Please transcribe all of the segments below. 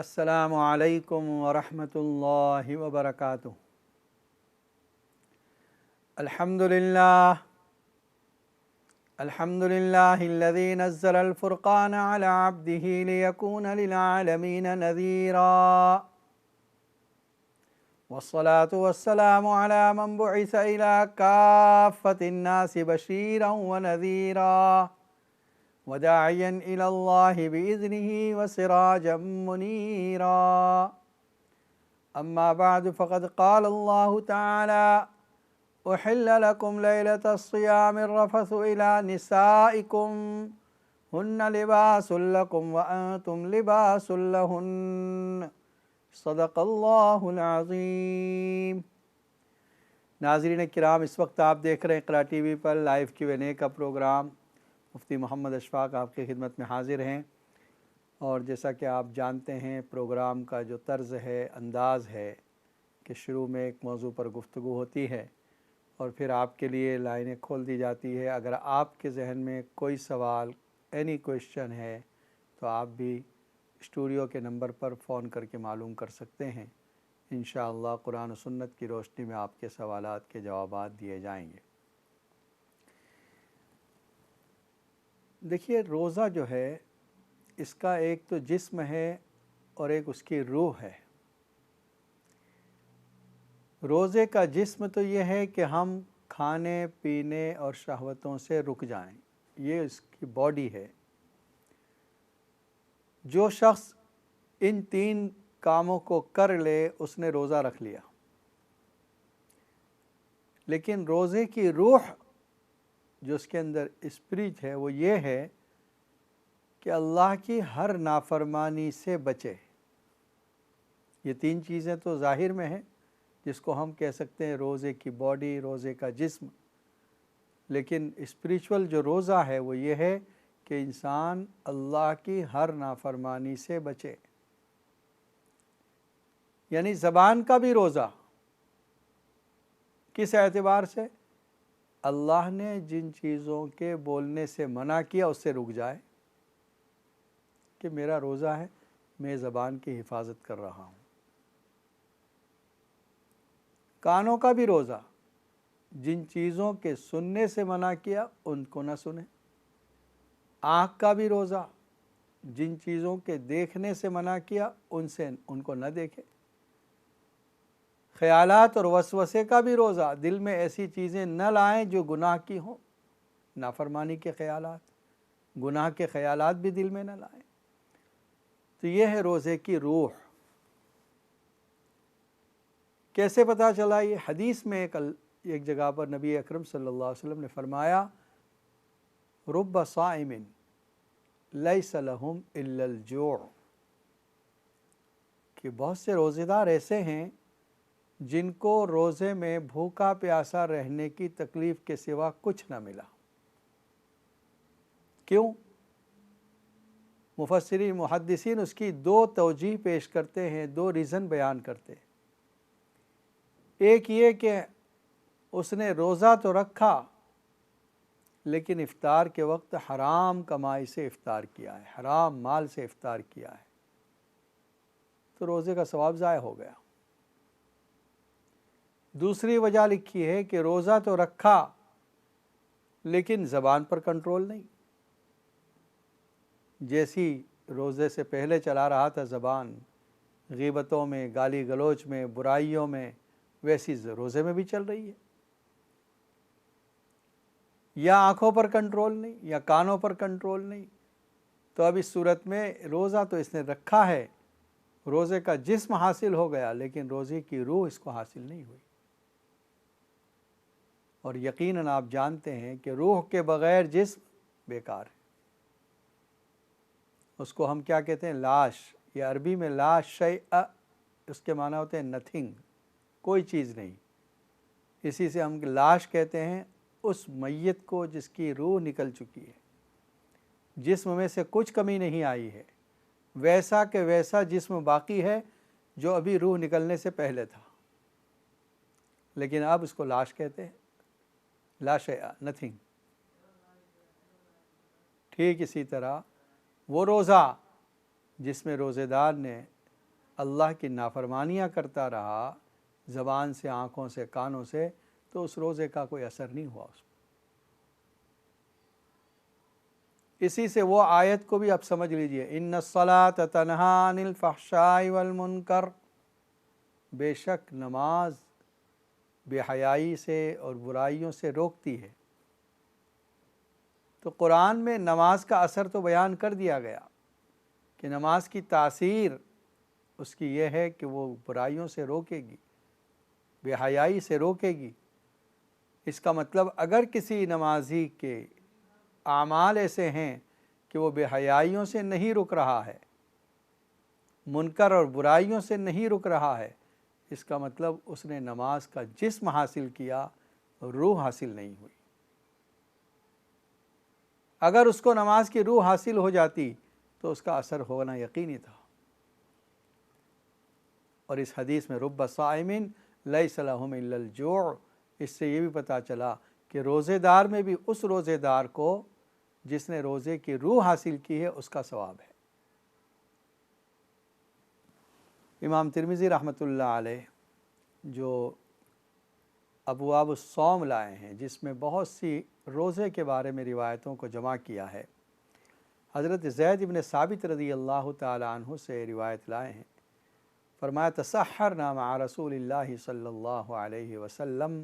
السلام علیکم ورحمۃ اللہ وبرکاتہ۔ الحمد للہ الذی نزل الفرقان علی عبدہ لیکون للعالمین نذیرا، والصلاة والسلام علی من بعث الی کافۃ الناس بشیرا ونذیرا وداعیا الی اللہ بإذنہ وسراجا منیرا۔ اما بعد فقد قال اللہ تعالی: احل لکم لیلۃ الصیام الرفث الی نسائکم ہن لباس لکم وانتم لباس لہن، صدق اللہ العظیم۔ ناظرین کرام، اس وقت آپ دیکھ رہے ہیں اقرا ٹی وی پر لائیو Q&A کا پروگرام۔ مفتی محمد اشفاق آپ کی خدمت میں حاضر ہیں، اور جیسا کہ آپ جانتے ہیں پروگرام کا جو طرز ہے، انداز ہے کہ شروع میں ایک موضوع پر گفتگو ہوتی ہے اور پھر آپ کے لیے لائنیں کھول دی جاتی ہے۔ اگر آپ کے ذہن میں کوئی سوال، اینی کویشچن ہے تو آپ بھی اسٹوڈیو کے نمبر پر فون کر کے معلوم کر سکتے ہیں۔ انشاءاللہ قرآن و سنت کی روشنی میں آپ کے سوالات کے جوابات دیے جائیں گے۔ دیکھیے، روزہ جو ہے اس کا ایک تو جسم ہے اور ایک اس کی روح ہے۔ روزے کا جسم تو یہ ہے کہ ہم کھانے پینے اور شہوتوں سے رک جائیں، یہ اس کی باڈی ہے۔ جو شخص ان تین کاموں کو کر لے اس نے روزہ رکھ لیا۔ لیکن روزے کی روح جو اس کے اندر اسپرٹ ہے وہ یہ ہے کہ اللہ کی ہر نافرمانی سے بچے۔ یہ تین چیزیں تو ظاہر میں ہیں، جس کو ہم کہہ سکتے ہیں روزے کی باڈی، روزے کا جسم، لیکن اسپریچول جو روزہ ہے وہ یہ ہے کہ انسان اللہ کی ہر نافرمانی سے بچے۔ یعنی زبان کا بھی روزہ، کس اعتبار سے؟ اللہ نے جن چیزوں کے بولنے سے منع کیا اس سے رک جائے کہ میرا روزہ ہے، میں زبان کی حفاظت کر رہا ہوں۔ کانوں کا بھی روزہ، جن چیزوں کے سننے سے منع کیا ان کو نہ سنیں۔ آنکھ کا بھی روزہ، جن چیزوں کے دیکھنے سے منع کیا ان کو نہ دیکھے۔ خیالات اور وسوسے کا بھی روزہ، دل میں ایسی چیزیں نہ لائیں جو گناہ کی ہوں، نافرمانی کے خیالات، گناہ کے خیالات بھی دل میں نہ لائیں۔ تو یہ ہے روزے کی روح۔ کیسے پتہ چلا؟ یہ حدیث میں ایک جگہ پر نبی اکرم صلی اللہ علیہ وسلم نے فرمایا: رب صائم لیس لہم الا الجوع، کہ بہت سے روزے دار ایسے ہیں جن کو روزے میں بھوکا پیاسا رہنے کی تکلیف کے سوا کچھ نہ ملا۔ کیوں؟ مفسرین محدثین اس کی دو توجیہ پیش کرتے ہیں، دو ریزن بیان کرتے ہیں۔ ایک یہ کہ اس نے روزہ تو رکھا لیکن افطار کے وقت حرام کمائی سے افطار کیا ہے، حرام مال سے افطار کیا ہے، تو روزے کا ثواب ضائع ہو گیا۔ دوسری وجہ لکھی ہے کہ روزہ تو رکھا لیکن زبان پر کنٹرول نہیں، جیسی روزے سے پہلے چلا رہا تھا زبان، غیبتوں میں، گالی گلوچ میں، برائیوں میں، ویسی روزے میں بھی چل رہی ہے۔ یا آنکھوں پر کنٹرول نہیں، یا کانوں پر کنٹرول نہیں، تو اب اس صورت میں روزہ تو اس نے رکھا ہے، روزے کا جسم حاصل ہو گیا لیکن روزے کی روح اس کو حاصل نہیں ہوئی۔ اور یقیناً آپ جانتے ہیں کہ روح کے بغیر جسم بیکار ہے۔ اس کو ہم کیا کہتے ہیں؟ لاش، یا عربی میں لا شیء، اس کے معنی ہوتے ہیں نتھنگ، کوئی چیز نہیں۔ اسی سے ہم لاش کہتے ہیں اس میت کو جس کی روح نکل چکی ہے، جسم میں سے کچھ کمی نہیں آئی ہے، ویسا کہ ویسا جسم باقی ہے جو ابھی روح نکلنے سے پہلے تھا، لیکن اب اس کو لاش کہتے ہیں، لا شیء، نتھنگ۔ ٹھیک اسی طرح وہ روزہ جس میں روزے دار نے اللہ کی نافرمانیاں کرتا رہا زبان سے، آنکھوں سے، کانوں سے، تو اس روزے کا کوئی اثر نہیں ہوا اس میں۔ اسی سے وہ آیت کو بھی آپ سمجھ لیجئے، ان الصلاۃ تنہی عن الفحشاء والمنکر، بے شک نماز بے حیائی سے اور برائیوں سے روکتی ہے۔ تو قرآن میں نماز کا اثر تو بیان کر دیا گیا کہ نماز کی تاثیر اس کی یہ ہے کہ وہ برائیوں سے روکے گی، بے حیائی سے روکے گی۔ اس کا مطلب اگر کسی نمازی کے اعمال ایسے ہیں کہ وہ بے حیائیوں سے نہیں رک رہا ہے، منکر اور برائیوں سے نہیں رک رہا ہے، اس کا مطلب اس نے نماز کا جسم حاصل کیا، روح حاصل نہیں ہوئی۔ اگر اس کو نماز کی روح حاصل ہو جاتی تو اس کا اثر ہونا یقینی تھا۔ اور اس حدیث میں رب صائم لیس لہم الا الجوع، اس سے یہ بھی پتہ چلا کہ روزے دار میں بھی اس روزے دار کو جس نے روزے کی روح حاصل کی ہے اس کا ثواب ہے۔ امام ترمذی رحمۃ اللہ علیہ جو ابواب الصوم لائے ہیں، جس میں بہت سی روزے کے بارے میں روایتوں کو جمع کیا ہے، حضرت زید بن ثابت رضی اللہ تعالی عنہ سے روایت لائے ہیں، فرمایا تسحرنا مع رسول اللہ صلی اللہ علیہ وسلم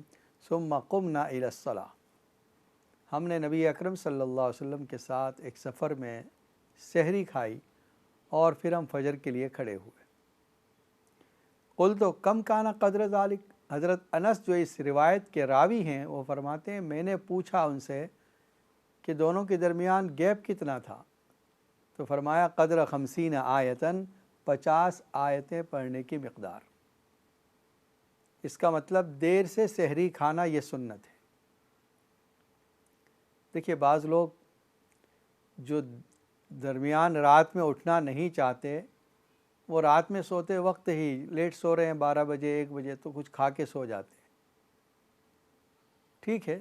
ثم قمنا الی الصلاۃ، ہم نے نبی اکرم صلی اللہ علیہ وسلم کے ساتھ ایک سفر میں سحری کھائی اور پھر ہم فجر کے لیے کھڑے ہوئے۔ قلت کم کانا قدر ذالک، حضرت انس جو اس روایت کے راوی ہیں وہ فرماتے ہیں میں نے پوچھا ان سے کہ دونوں کے درمیان گیپ کتنا تھا، تو فرمایا قدر 50 آیتاً، 50 آیتیں پڑھنے کی مقدار۔ اس کا مطلب دیر سے سحری کھانا یہ سنت ہے۔ دیکھیے بعض لوگ جو درمیان رات میں اٹھنا نہیں چاہتے، وہ رات میں سوتے وقت ہی لیٹ سو رہے ہیں، 12 بجے 1 بجے، تو کچھ کھا کے سو جاتے ہیں۔ ٹھیک ہے،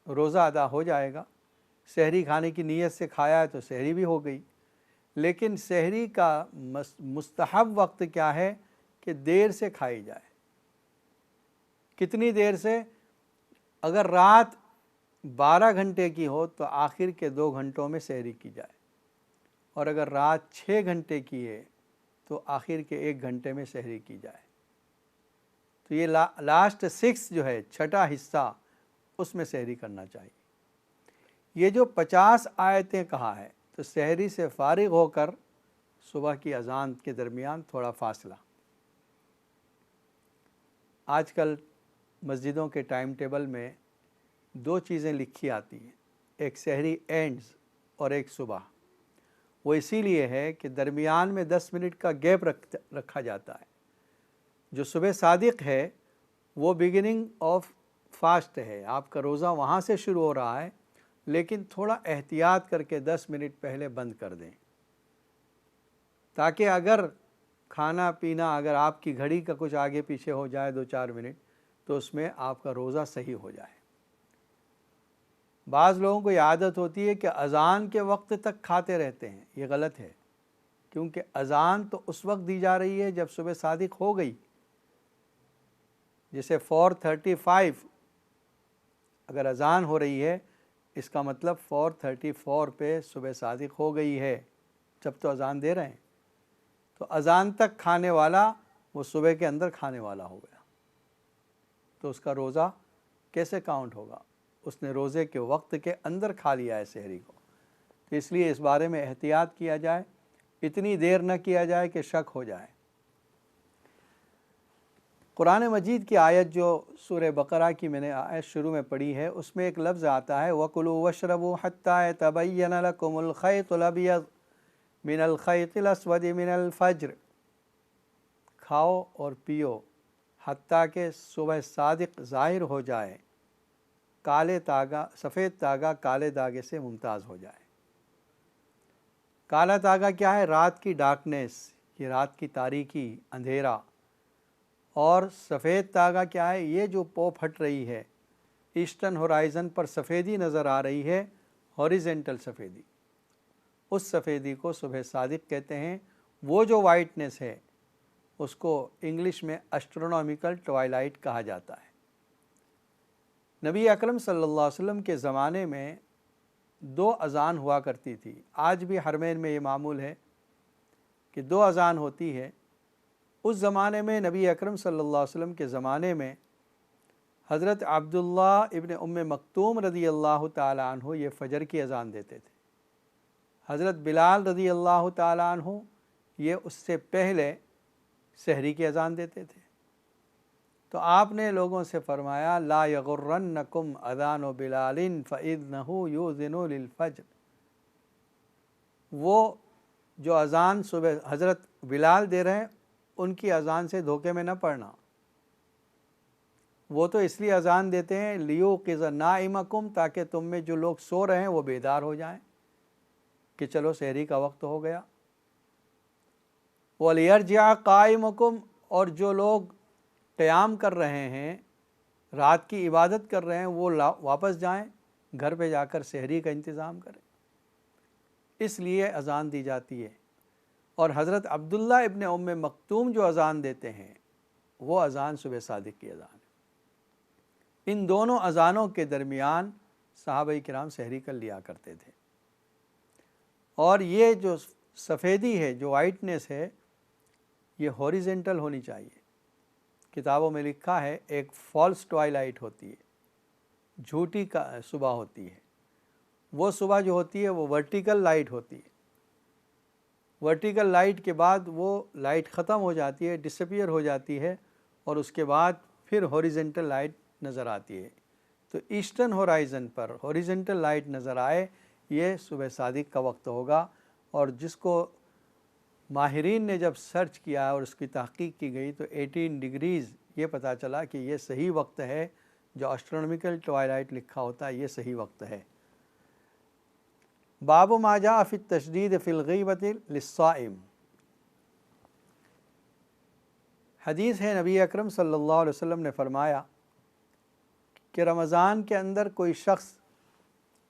روزہ ادا ہو جائے گا، سحری کھانے کی نیت سے کھایا ہے تو سحری بھی ہو گئی، لیکن سحری کا مستحب وقت کیا ہے کہ دیر سے کھائی جائے۔ کتنی دیر سے؟ اگر رات 12 گھنٹے کی ہو تو آخر کے 2 گھنٹوں میں سحری کی جائے، اور اگر رات 6 گھنٹے کی ہے تو آخر کے 1 گھنٹے میں سحری کی جائے۔ تو یہ لاسٹ 6 جو ہے، چھٹا حصہ، اس میں سحری کرنا چاہیے۔ یہ جو 50 آیتیں کہا ہے، تو سحری سے فارغ ہو کر صبح کی اذان کے درمیان تھوڑا فاصلہ۔ آج کل مسجدوں کے ٹائم ٹیبل میں 2 چیزیں لکھی آتی ہیں، ایک سحری اینڈز اور ایک صبح۔ وہ اسی لیے ہے کہ درمیان میں 10 منٹ کا گیپ رکھا جاتا ہے۔ جو صبح صادق ہے وہ بگننگ آف فاسٹ ہے، آپ کا روزہ وہاں سے شروع ہو رہا ہے، لیکن تھوڑا احتیاط کر کے 10 منٹ پہلے بند کر دیں، تاکہ اگر کھانا پینا اگر آپ کی گھڑی کا کچھ آگے پیچھے ہو جائے 2-4 منٹ تو اس میں آپ کا روزہ صحیح ہو جائے۔ بعض لوگوں کو یہ عادت ہوتی ہے کہ اذان کے وقت تک کھاتے رہتے ہیں، یہ غلط ہے، کیونکہ اذان تو اس وقت دی جا رہی ہے جب صبح صادق ہو گئی۔ جیسے 4:35 اگر اذان ہو رہی ہے، اس کا مطلب 4:34 پہ صبح صادق ہو گئی ہے، جب تو اذان دے رہے ہیں۔ تو اذان تک کھانے والا وہ صبح کے اندر کھانے والا ہو گیا، تو اس کا روزہ کیسے کاؤنٹ ہوگا؟ اس نے روزے کے وقت کے اندر کھا لیا ہے سحری کو۔ تو اس لیے اس بارے میں احتیاط کیا جائے، اتنی دیر نہ کیا جائے کہ شک ہو جائے۔ قرآن مجید کی آیت جو سورہ بقرہ کی میں نے آیت شروع میں پڑھی ہے، اس میں ایک لفظ آتا ہے وَكُلُوا وَاشْرَبُوا حَتَّى يَتَبَيَّنَ لَكُمُ الْخَيْطُ الْأَبْيَضُ مِنَ الْخَيْطِ الْأَسْوَدِ مِنَ الْفَجْرِ، کھاؤ اور پیو حتیٰ کہ صبح صادق ظاہر ہو جائے، سفید تاگا کالے داغے سے ممتاز ہو جائے۔ کالا تاگا کیا ہے؟ رات کی ڈارکنیس، یہ رات کی تاریکی، اندھیرا۔ اور سفید تاگا کیا ہے؟ یہ جو پوپ ہٹ رہی ہے، ایسٹرن ہورائزن پر سفیدی نظر آ رہی ہے، ہاریزنٹل سفیدی، اس سفیدی کو صبح صادق کہتے ہیں۔ وہ جو وائٹنس ہے اس کو انگلش میں اسٹرونومیکل ٹوائلائٹ کہا جاتا ہے۔ نبی اکرم صلی اللہ علیہ وسلم کے زمانے میں 2 اذان ہوا کرتی تھی۔ آج بھی حرمین میں یہ معمول ہے کہ 2 اذان ہوتی ہے۔ اس زمانے میں نبی اکرم صلی اللہ علیہ وسلم کے زمانے میں حضرت عبداللہ ابن ام مکتوم رضی اللہ تعالیٰ عنہ یہ فجر کی اذان دیتے تھے۔ حضرت بلال رضی اللہ تعالیٰ عنہ یہ اس سے پہلے سحری کی اذان دیتے تھے۔ تو آپ نے لوگوں سے فرمایا لا یغرنکم اذان بلال فإنہ یؤذن للفجر، وہ جو اذان صبح حضرت بلال دے رہے ہیں ان کی اذان سے دھوکے میں نہ پڑنا، وہ تو اس لیے اذان دیتے ہیں لیوقظ نائمکم، تاکہ تم میں جو لوگ سو رہے ہیں وہ بیدار ہو جائیں کہ چلو سحری کا وقت ہو گیا۔ وَلِيَرْجِعَ قَائِمَكُمْ، اور جو لوگ قیام کر رہے ہیں، رات کی عبادت کر رہے ہیں، وہ واپس جائیں، گھر پہ جا کر سحری کا انتظام کریں، اس لیے اذان دی جاتی ہے۔ اور حضرت عبداللہ ابن ام مکتوم جو اذان دیتے ہیں وہ اذان صبح صادق کی اذان ہے۔ ان دونوں اذانوں کے درمیان صحابہ کرام سحری کر لیا کرتے تھے۔ اور یہ جو سفیدی ہے، جو وائٹنس ہے، یہ ہاریزنٹل ہونی چاہیے۔ کتابوں میں لکھا ہے ایک فالس ٹوائلائٹ ہوتی ہے، جھوٹی کا صبح ہوتی ہے۔ وہ صبح جو ہوتی ہے وہ ورٹیکل لائٹ ہوتی ہے، ورٹیکل لائٹ کے بعد وہ لائٹ ختم ہو جاتی ہے، ڈسپیئر ہو جاتی ہے، اور اس کے بعد پھر ہاریزنٹل لائٹ نظر آتی ہے۔ تو ایسٹرن ہورائزن پر ہاریزنٹل لائٹ نظر آئے، یہ صبح صادق کا وقت ہوگا۔ اور جس کو ماہرین نے جب سرچ کیا اور اس کی تحقیق کی گئی تو 18 ڈگریز یہ پتہ چلا کہ یہ صحیح وقت ہے، جو اسٹرونومیکل ٹوائلائٹ لکھا ہوتا ہے یہ صحیح وقت ہے۔ باب ما جاء فی التشدید فی الغیبۃ للصائم، حدیث ہے نبی اکرم صلی اللہ علیہ وسلم نے فرمایا کہ رمضان کے اندر کوئی شخص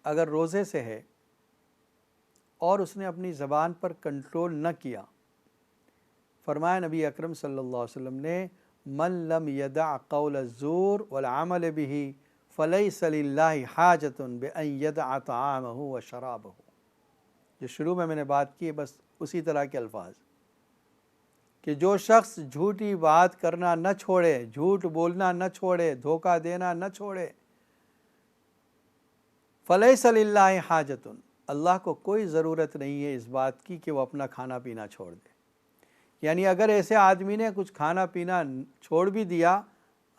اگر روزے سے ہے اور اس نے اپنی زبان پر کنٹرول نہ کیا، فرمایا نبی اکرم صلی اللہ علیہ وسلم نے من لم یدع قول الزور والعمل به فلیس للہ حاجۃ بأن یدع طعامہ وشرابہ، جو شروع میں نے بات کی بس اسی طرح کے الفاظ، کہ جو شخص جھوٹی بات کرنا نہ چھوڑے، جھوٹ بولنا نہ چھوڑے، دھوکہ دینا نہ چھوڑے، فلیس للہ حاجۃ، اللہ کو کوئی ضرورت نہیں ہے اس بات کی کہ وہ اپنا کھانا پینا چھوڑ دے۔ یعنی اگر ایسے آدمی نے کچھ کھانا پینا چھوڑ بھی دیا،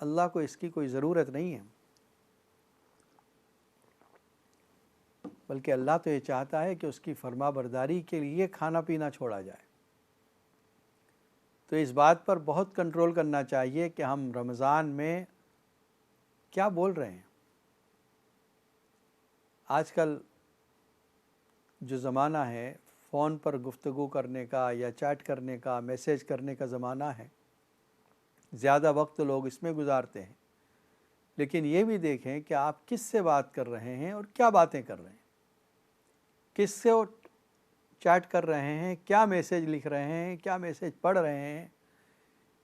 اللہ کو اس کی کوئی ضرورت نہیں ہے، بلکہ اللہ تو یہ چاہتا ہے کہ اس کی فرما برداری کے لیے کھانا پینا چھوڑا جائے۔ تو اس بات پر بہت کنٹرول کرنا چاہیے کہ ہم رمضان میں کیا بول رہے ہیں۔ آج کل جو زمانہ ہے فون پر گفتگو کرنے کا یا چیٹ کرنے کا، میسیج کرنے کا زمانہ ہے، زیادہ وقت لوگ اس میں گزارتے ہیں، لیکن یہ بھی دیکھیں کہ آپ کس سے بات کر رہے ہیں اور کیا باتیں کر رہے ہیں، کس سے چیٹ کر رہے ہیں، کیا میسیج لکھ رہے ہیں، کیا میسیج پڑھ رہے ہیں،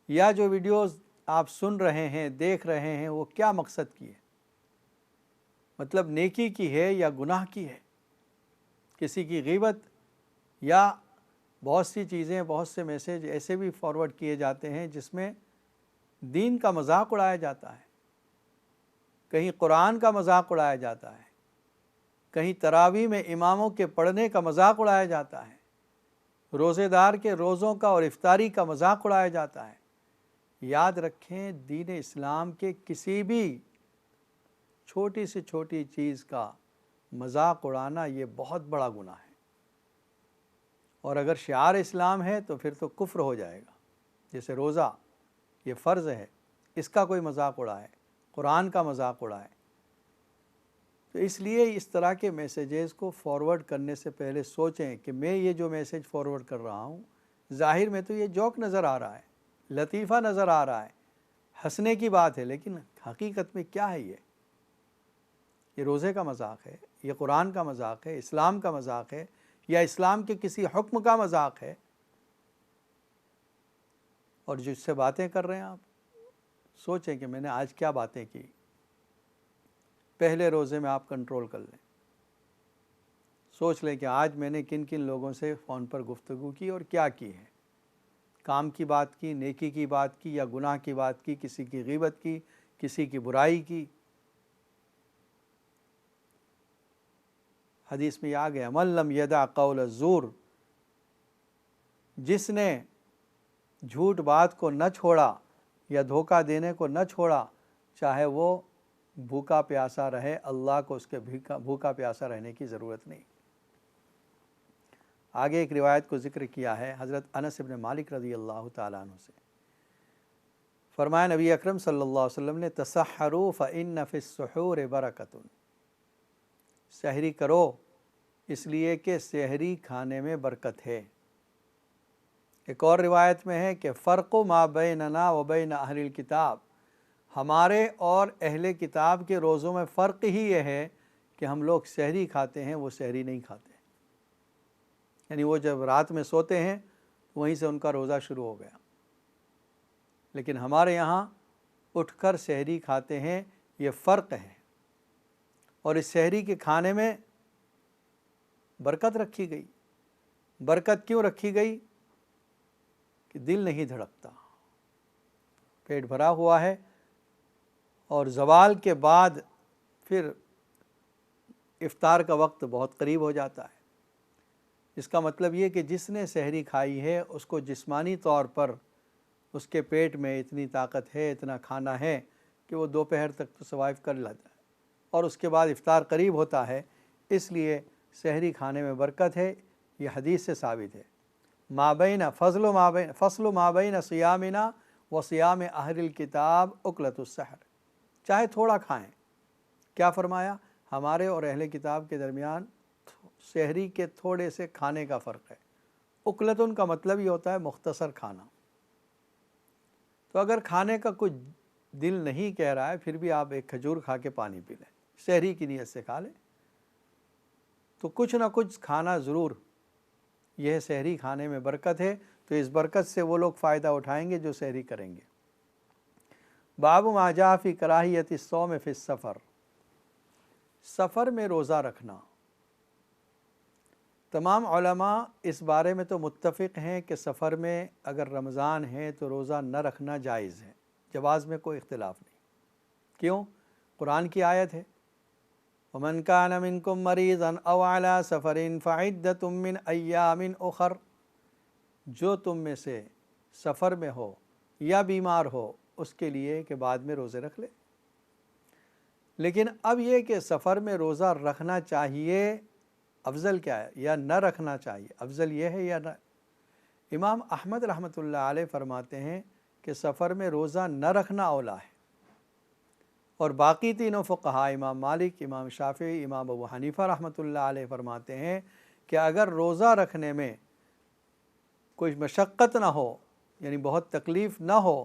یا جو ویڈیوز آپ سن رہے ہیں، دیکھ رہے ہیں، وہ کیا مقصد کی ہے، مطلب نیکی کی ہے یا گناہ کی ہے۔ کسی کی غیبت یا بہت سی چیزیں، بہت سے میسیج ایسے بھی فارورڈ کیے جاتے ہیں جس میں دین کا مذاق اڑایا جاتا ہے، کہیں قرآن کا مذاق اڑایا جاتا ہے، کہیں تراویح میں اماموں کے پڑھنے کا مذاق اڑایا جاتا ہے، روزے دار کے روزوں کا اور افطاری کا مذاق اڑایا جاتا ہے۔ یاد رکھیں دین اسلام کے کسی بھی چھوٹی سے چھوٹی چیز کا مذاق اڑانا یہ بہت بڑا گناہ ہے، اور اگر شعار اسلام ہے تو پھر تو کفر ہو جائے گا۔ جیسے روزہ یہ فرض ہے، اس کا کوئی مذاق اڑائے، قرآن کا مذاق اڑائے، تو اس لیے اس طرح کے میسیجز کو فارورڈ کرنے سے پہلے سوچیں کہ میں یہ جو میسیج فارورڈ کر رہا ہوں، ظاہر میں تو یہ جوک نظر آ رہا ہے، لطیفہ نظر آ رہا ہے، ہنسنے کی بات ہے، لیکن حقیقت میں کیا ہے؟ یہ روزے کا مذاق ہے، یہ قرآن کا مذاق ہے، اسلام کا مذاق ہے، یا اسلام کے کسی حکم کا مذاق ہے۔ اور جس سے باتیں کر رہے ہیں آپ سوچیں کہ میں نے آج کیا باتیں کی. پہلے روزے میں آپ کنٹرول کر لیں, سوچ لیں کہ آج میں نے کن کن لوگوں سے فون پر گفتگو کی اور کیا کی ہے. کام کی بات کی, نیکی کی بات کی, یا گناہ کی بات کی, کسی کی غیبت کی, کسی کی برائی کی. حدیث میں آ گیا من لم یدع قول الزور, جس نے جھوٹ بات کو نہ چھوڑا یا دھوکہ دینے کو نہ چھوڑا, چاہے وہ بھوکا پیاسا رہے, اللہ کو اس کے بھوکا پیاسا رہنے کی ضرورت نہیں. آگے ایک روایت کو ذکر کیا ہے حضرت انس بن مالک رضی اللہ تعالیٰ عنہ سے. فرمایا نبی اکرم صلی اللہ علیہ وسلم نے تسحروا فإن فی السحور برکۃ, سحری کرو اس لیے کہ سحری کھانے میں برکت ہے. ایک اور روایت میں ہے کہ فرق ما بیننا و بین اہل الکتاب, ہمارے اور اہل کتاب کے روزوں میں فرق ہی یہ ہے کہ ہم لوگ سحری کھاتے ہیں, وہ سحری نہیں کھاتے. یعنی وہ جب رات میں سوتے ہیں وہیں سے ان کا روزہ شروع ہو گیا, لیکن ہمارے یہاں اٹھ کر سحری کھاتے ہیں, یہ فرق ہے. اور اس سحری کے کھانے میں برکت رکھی گئی. برکت کیوں رکھی گئی؟ کہ دل نہیں دھڑکتا, پیٹ بھرا ہوا ہے, اور زوال کے بعد پھر افطار کا وقت بہت قریب ہو جاتا ہے. اس کا مطلب یہ کہ جس نے سحری کھائی ہے اس کو جسمانی طور پر اس کے پیٹ میں اتنی طاقت ہے, اتنا کھانا ہے کہ وہ دوپہر تک تو سروائیو کر لیتا ہے, اور اس کے بعد افطار قریب ہوتا ہے. اس لیے سحری کھانے میں برکت ہے, یہ حدیث سے ثابت ہے. فصل ما بین صیامنا و صیام اہل الکتاب اکلۃ السحر, چاہے تھوڑا کھائیں. کیا فرمایا؟ ہمارے اور اہل کتاب کے درمیان سحری کے تھوڑے سے کھانے کا فرق ہے. اکلتن کا مطلب یہ ہوتا ہے مختصر کھانا. تو اگر کھانے کا کچھ دل نہیں کہہ رہا ہے پھر بھی آپ ایک کھجور کھا کے پانی پی لیں, سحری کی نیت سے کھا لیں, تو کچھ نہ کچھ کھانا ضرور. یہ سحری کھانے میں برکت ہے, تو اس برکت سے وہ لوگ فائدہ اٹھائیں گے جو سحری کریں گے. باب ما جاء فی کراہیت الصوم فی السفر, سفر میں روزہ رکھنا. تمام علماء اس بارے میں تو متفق ہیں کہ سفر میں اگر رمضان ہے تو روزہ نہ رکھنا جائز ہے, جواز میں کوئی اختلاف نہیں. کیوں؟ قرآن کی آیت ہے وَمَنْ كَانَ مِنْكُمْ مَرِيضًا أَوْ عَلَى سَفَرٍ فَعِدَّةٌ مِّنْ أَيَّامٍ أُخَرَ, جو تم میں سے سفر میں ہو یا بیمار ہو اس کے لیے کہ بعد میں روزے رکھ لے. لیکن اب یہ کہ سفر میں روزہ رکھنا چاہیے, افضل کیا ہے, یا نہ رکھنا چاہیے, افضل یہ ہے یا نہ. امام احمد رحمۃ اللہ علیہ فرماتے ہیں کہ سفر میں روزہ نہ رکھنا اولا ہے. اور باقی تینوں فقہاء امام مالک, امام شافعی, امام ابو حنیفہ رحمۃ اللہ علیہ فرماتے ہیں کہ اگر روزہ رکھنے میں کوئی مشقت نہ ہو, یعنی بہت تکلیف نہ ہو,